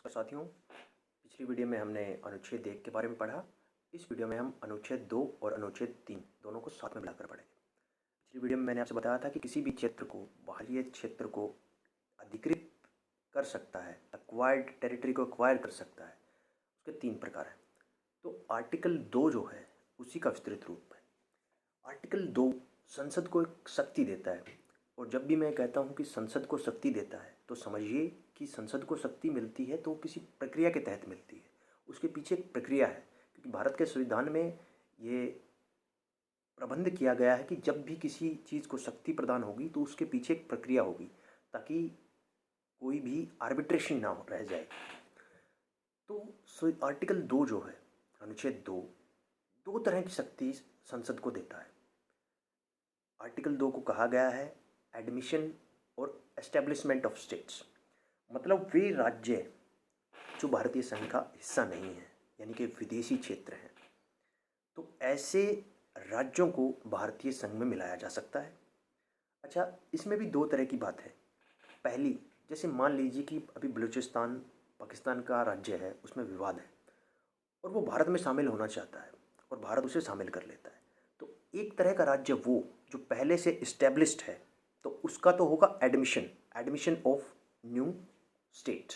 नमस्कार साथियों। पिछली वीडियो में हमने अनुच्छेद 1 के बारे में पढ़ा। इस वीडियो में हम अनुच्छेद 2 और अनुच्छेद 3 दोनों को साथ में मिलाकर पढ़ेंगे। पिछली वीडियो में मैंने आपसे बताया था कि किसी भी क्षेत्र को, बाहरी क्षेत्र को अधिकृत कर सकता है, एक्वायर्ड टेरिटरी को एक्वायर कर सकता है, उसके 3 प्रकार हैं। तो आर्टिकल 2 जो है उसी का विस्तृत रूप है। आर्टिकल 2 संसद को एक शक्ति देता है, और जब भी मैं कहता हूँ कि संसद को शक्ति देता है तो समझिए कि संसद को शक्ति मिलती है तो किसी प्रक्रिया के तहत मिलती है। उसके पीछे एक प्रक्रिया है, क्योंकि भारत के संविधान में ये प्रबंध किया गया है कि जब भी किसी चीज़ को शक्ति प्रदान होगी तो उसके पीछे एक प्रक्रिया होगी, ताकि कोई भी आर्बिट्रेशन ना हो रह जाए। तो आर्टिकल 2 जो है, अनुच्छेद 2, 2 तरह की शक्ति संसद को देता है। आर्टिकल 2 को कहा गया है एडमिशन और एस्टेब्लिशमेंट ऑफ स्टेट्स, मतलब वे राज्य जो भारतीय संघ का हिस्सा नहीं है, यानी कि विदेशी क्षेत्र हैं, तो ऐसे राज्यों को भारतीय संघ में मिलाया जा सकता है। अच्छा, इसमें भी 2 तरह की बात है। पहली, जैसे मान लीजिए कि अभी बलूचिस्तान पाकिस्तान का राज्य है, उसमें विवाद है और वो भारत में शामिल होना चाहता है और भारत उसे शामिल कर लेता है, तो एक तरह का राज्य वो जो पहले से इस्टेब्लिश्ड है, तो उसका तो होगा एडमिशन ऑफ न्यू स्टेट।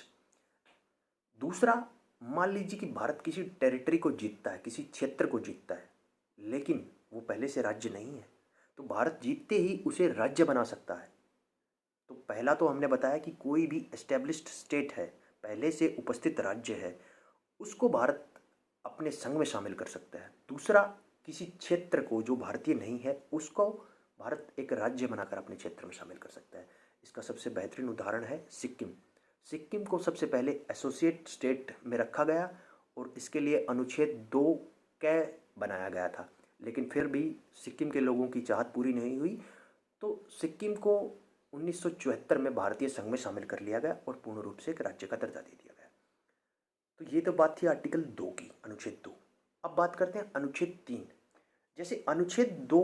दूसरा, मान लीजिए कि भारत किसी टेरिटरी को जीतता है, किसी क्षेत्र को जीतता है, लेकिन वो पहले से राज्य नहीं है, तो भारत जीतते ही उसे राज्य बना सकता है। तो पहला तो हमने बताया कि कोई भी एस्टेब्लिश्ड स्टेट है, पहले से उपस्थित राज्य है, उसको भारत अपने संघ में शामिल कर सकता है। दूसरा, किसी क्षेत्र को जो भारतीय नहीं है उसको भारत एक राज्य बनाकर अपने क्षेत्र में शामिल कर सकता है। इसका सबसे बेहतरीन उदाहरण है सिक्किम। सिक्किम को सबसे पहले एसोसिएट स्टेट में रखा गया और इसके लिए अनुच्छेद 2 कै बनाया गया था, लेकिन फिर भी सिक्किम के लोगों की चाहत पूरी नहीं हुई, तो सिक्किम को 1974 में भारतीय संघ में शामिल कर लिया गया और पूर्ण रूप से एक राज्य का दर्जा दे दिया गया। तो ये तो बात थी आर्टिकल 2 की, अनुच्छेद 2। अब बात करते हैं अनुच्छेद 3। जैसे अनुच्छेद 2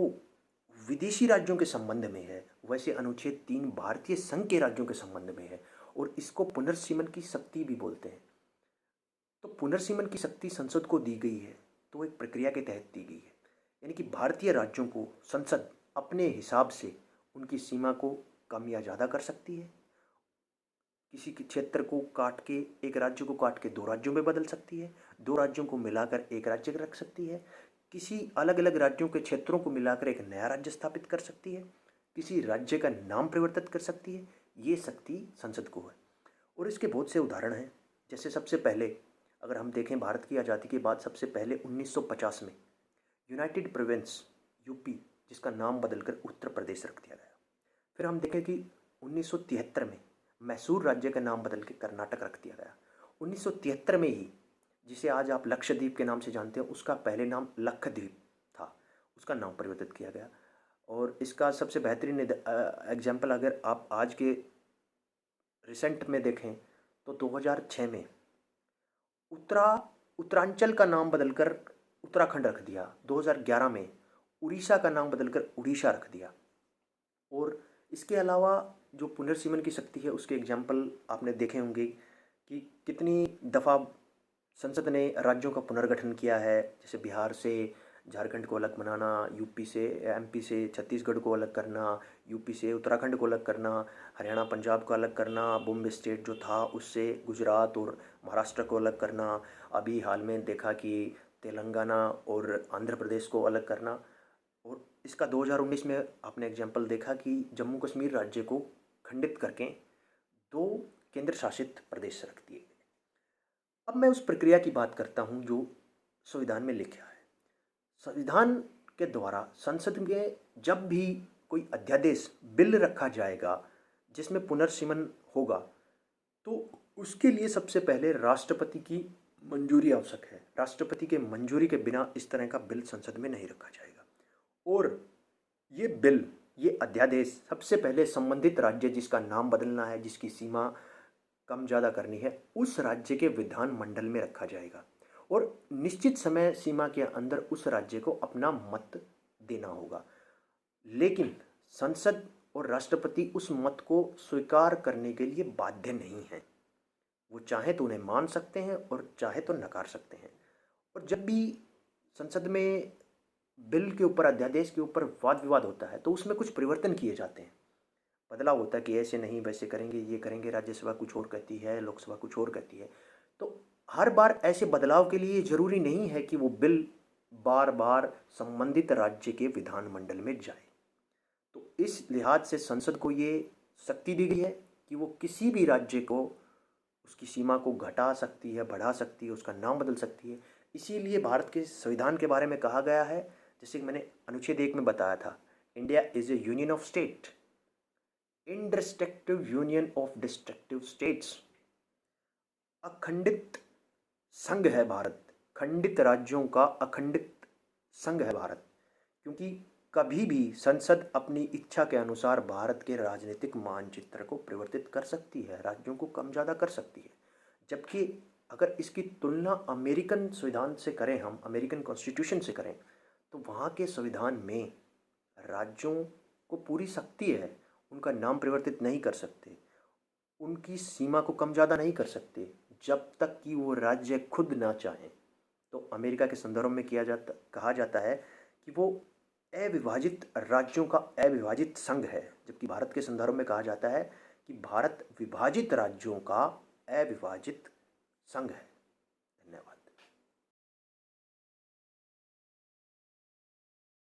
विदेशी राज्यों के संबंध में है, वैसे अनुच्छेद 3 भारतीय संघ के राज्यों के संबंध में है, और इसको पुनर्सीमन की शक्ति भी बोलते हैं। तो पुनर्सीमन की शक्ति संसद को दी गई है, तो एक प्रक्रिया के तहत दी गई है, यानी कि भारतीय राज्यों को संसद अपने हिसाब से उनकी सीमा को कम या ज़्यादा कर सकती है। किसी के क्षेत्र को काट के, एक राज्य को काट के 2 राज्यों में बदल सकती है, 2 राज्यों को मिलाकर एक राज्य रख सकती है, किसी अलग अलग राज्यों के क्षेत्रों को मिलाकर एक नया राज्य स्थापित कर सकती है, किसी राज्य का नाम परिवर्तित कर सकती है। ये शक्ति संसद को है, और इसके बहुत से उदाहरण हैं। जैसे सबसे पहले अगर हम देखें, भारत की आज़ादी के बाद सबसे पहले 1950 में यूनाइटेड प्रोविंस यूपी, जिसका नाम बदलकर उत्तर प्रदेश रख दिया गया। फिर हम देखें कि 1973 में मैसूर राज्य का नाम बदल के कर्नाटक रख दिया गया। 1973 में ही, जिसे आज आप लक्षद्वीप के नाम से जानते हो, उसका पहले नाम लक्षद्वीप था, उसका नाम परिवर्तित किया गया। और इसका सबसे बेहतरीन एग्जाम्पल अगर आप आज के रिसेंट में देखें तो 2006 में उत्तरांचल का नाम बदलकर उत्तराखंड रख दिया। 2011 में उड़ीसा का नाम बदलकर उड़ीसा रख दिया। और इसके अलावा जो पुनर्सीमन की शक्ति है, उसके एग्जाम्पल आपने देखे होंगे कि कितनी दफ़ा संसद ने राज्यों का पुनर्गठन किया है। जैसे बिहार से झारखंड को अलग बनाना, यूपी से एमपी से छत्तीसगढ़ को अलग करना, यूपी से उत्तराखंड को अलग करना, हरियाणा पंजाब को अलग करना, बॉम्बे स्टेट जो था उससे गुजरात और महाराष्ट्र को अलग करना, अभी हाल में देखा कि तेलंगाना और आंध्र प्रदेश को अलग करना। और इसका 2019 में आपने एग्जाम्पल देखा कि जम्मू कश्मीर राज्य को खंडित करके 2 केंद्र शासित प्रदेश रख दिए गए। अब मैं उस प्रक्रिया की बात करता हूं जो संविधान में लिखा है। संविधान के द्वारा संसद में जब भी कोई अध्यादेश बिल रखा जाएगा जिसमें पुनर्सीमन होगा, तो उसके लिए सबसे पहले राष्ट्रपति की मंजूरी आवश्यक है। राष्ट्रपति के मंजूरी के बिना इस तरह का बिल संसद में नहीं रखा जाएगा। और ये बिल, ये अध्यादेश सबसे पहले संबंधित राज्य जिसका नाम बदलना है, जिसकी सीमा कम ज़्यादा करनी है, उस राज्य के विधान मंडल में रखा जाएगा और निश्चित समय सीमा के अंदर उस राज्य को अपना मत देना होगा। लेकिन संसद और राष्ट्रपति उस मत को स्वीकार करने के लिए बाध्य नहीं है। वो चाहे तो उन्हें मान सकते हैं और चाहे तो नकार सकते हैं। और जब भी संसद में बिल के ऊपर, अध्यादेश के ऊपर वाद विवाद होता है तो उसमें कुछ परिवर्तन किए जाते हैं, बदलाव होता है कि ऐसे नहीं वैसे करेंगे, ये करेंगे। राज्यसभा कुछ और कहती है, लोकसभा कुछ और कहती है। तो हर बार ऐसे बदलाव के लिए ज़रूरी नहीं है कि वो बिल बार बार संबंधित राज्य के विधानमंडल में जाए। तो इस लिहाज से संसद को ये शक्ति दी गई है कि वो किसी भी राज्य को उसकी सीमा को घटा सकती है, बढ़ा सकती है, उसका नाम बदल सकती है। इसीलिए भारत के संविधान के बारे में कहा गया है, जैसे कि मैंने अनुच्छेद 1 में बताया था, India is a union of state, indestructive union of destructive states. अखंडित संघ है भारत, खंडित राज्यों का अखंडित संघ है भारत। क्योंकि कभी भी संसद अपनी इच्छा के अनुसार भारत के राजनीतिक मानचित्र को परिवर्तित कर सकती है, राज्यों को कम ज़्यादा कर सकती है। जबकि अगर इसकी तुलना अमेरिकन संविधान से करें, हम अमेरिकन कॉन्स्टिट्यूशन से करें, तो वहाँ के संविधान में राज्यों को पूरी शक्ति है, उनका नाम परिवर्तित नहीं कर सकते, उनकी सीमा को कम ज़्यादा नहीं कर सकते, जब तक कि वो राज्य खुद ना चाहें। तो अमेरिका के संदर्भ में कहा जाता है कि वो अविभाजित राज्यों का अविभाजित संघ है, जबकि भारत के संदर्भ में कहा जाता है कि भारत विभाजित राज्यों का अविभाजित संघ है।